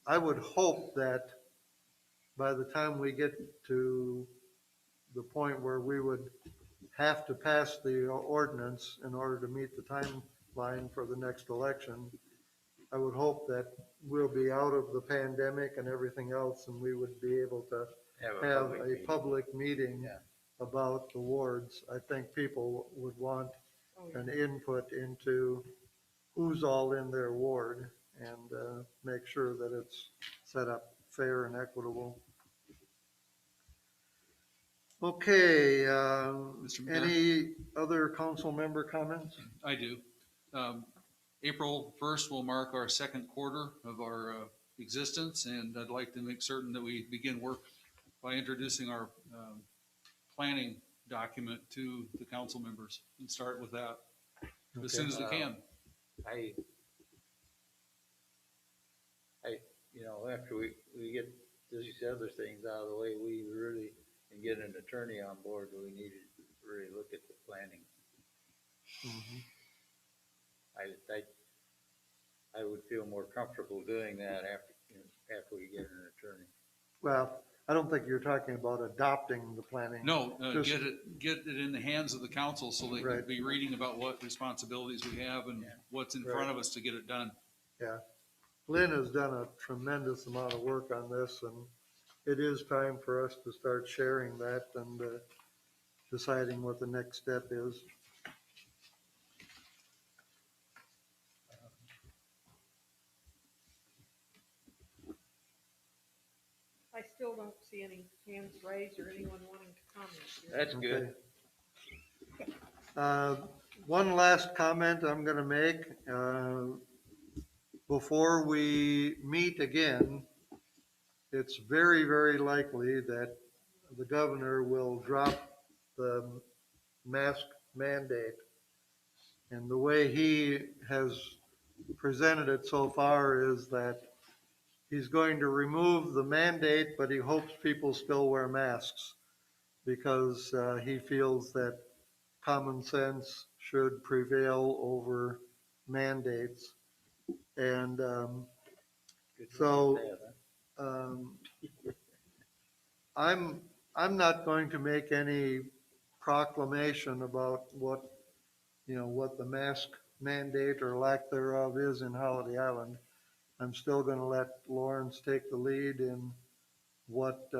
I would hope that by the time we get to the point where we would have to pass the ordinance in order to meet the timeline for the next election, I would hope that we'll be out of the pandemic and everything else, and we would be able to have public a meeting. public meeting Yeah. about the wards. I think people would want Oh, yeah. an input into who's all in their ward and make sure that it's set up fair and equitable. Okay, Mr. Mayor? any other council member comments? I do. April 1st will mark our second quarter of our existence, and I'd like to make certain that we begin work by introducing our planning document to the council members and start with that as soon as we can. After we get these other things out of the way, we really, and get an attorney on board, we need to really look at the planning. I would feel more comfortable doing that after we get an attorney. Well, I don't think you're talking about adopting the planning. No, Just- get it in the hands of the council so they can Right. be reading about what responsibilities we have and Yeah. what's in Right. front of us to get it done. Yeah. Lynn has done a tremendous amount of work on this, and it is time for us to start sharing that and deciding what the next step is. I still don't see any hands raised or anyone wanting to comment here. That's good. Okay. One last comment I'm gonna make. Before we meet again, it's very, very likely that the governor will drop the mask mandate. And the way he has presented it so far is that he's going to remove the mandate, but he hopes people still wear masks because he feels that common sense should prevail over mandates. And so I'm not going to make any proclamation about what the mask mandate or lack thereof is in Holiday Island. I'm still going to let Lawrence take the lead in what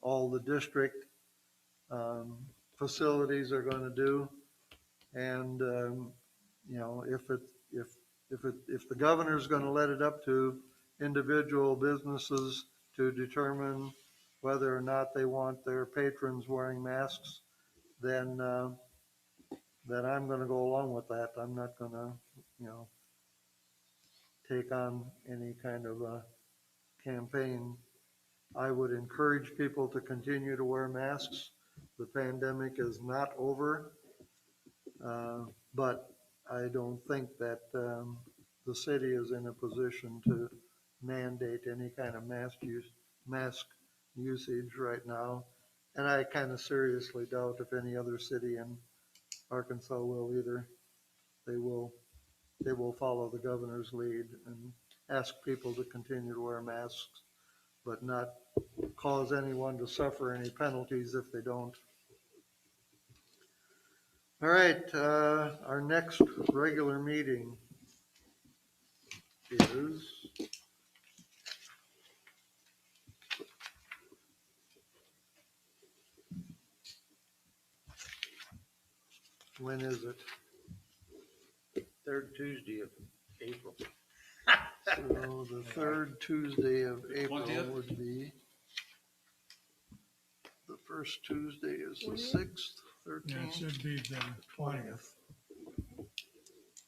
all the district facilities are going to do. And, if the governor's going to let it up to individual businesses to determine whether or not they want their patrons wearing masks, then I'm going to go along with that. I'm not going to, take on any kind of a campaign. I would encourage people to continue to wear masks. The pandemic is not over, but I don't think that the city is in a position to mandate any kind of mask usage right now. And I kind of seriously doubt if any other city in Arkansas will either. They will follow the governor's lead and ask people to continue to wear masks, but not cause anyone to suffer any penalties if they don't. All right, our next regular meeting is when is it? Third Tuesday of April. So the third Tuesday of April 20th? would be, the first Tuesday is the 20th? 6th, Yeah, it 13th. should be the 20th.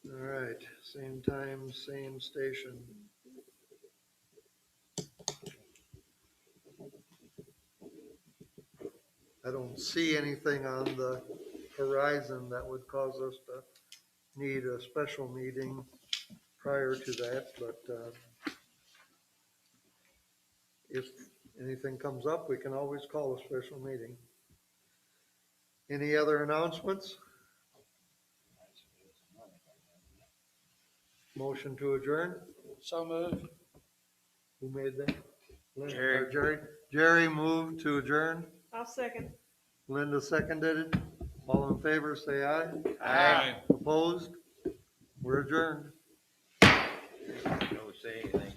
All right, same time, same station. I don't see anything on the horizon that would cause us to need a special meeting prior to that, but if anything comes up, we can always call a special meeting. Any other announcements? Motion to adjourn? So moved. Who made that? Linda- Jerry. or Jerry. Jerry moved to adjourn. I'll second. Linda seconded it. All in favor, say aye. Aye. Opposed? We're adjourned. Don't say anything.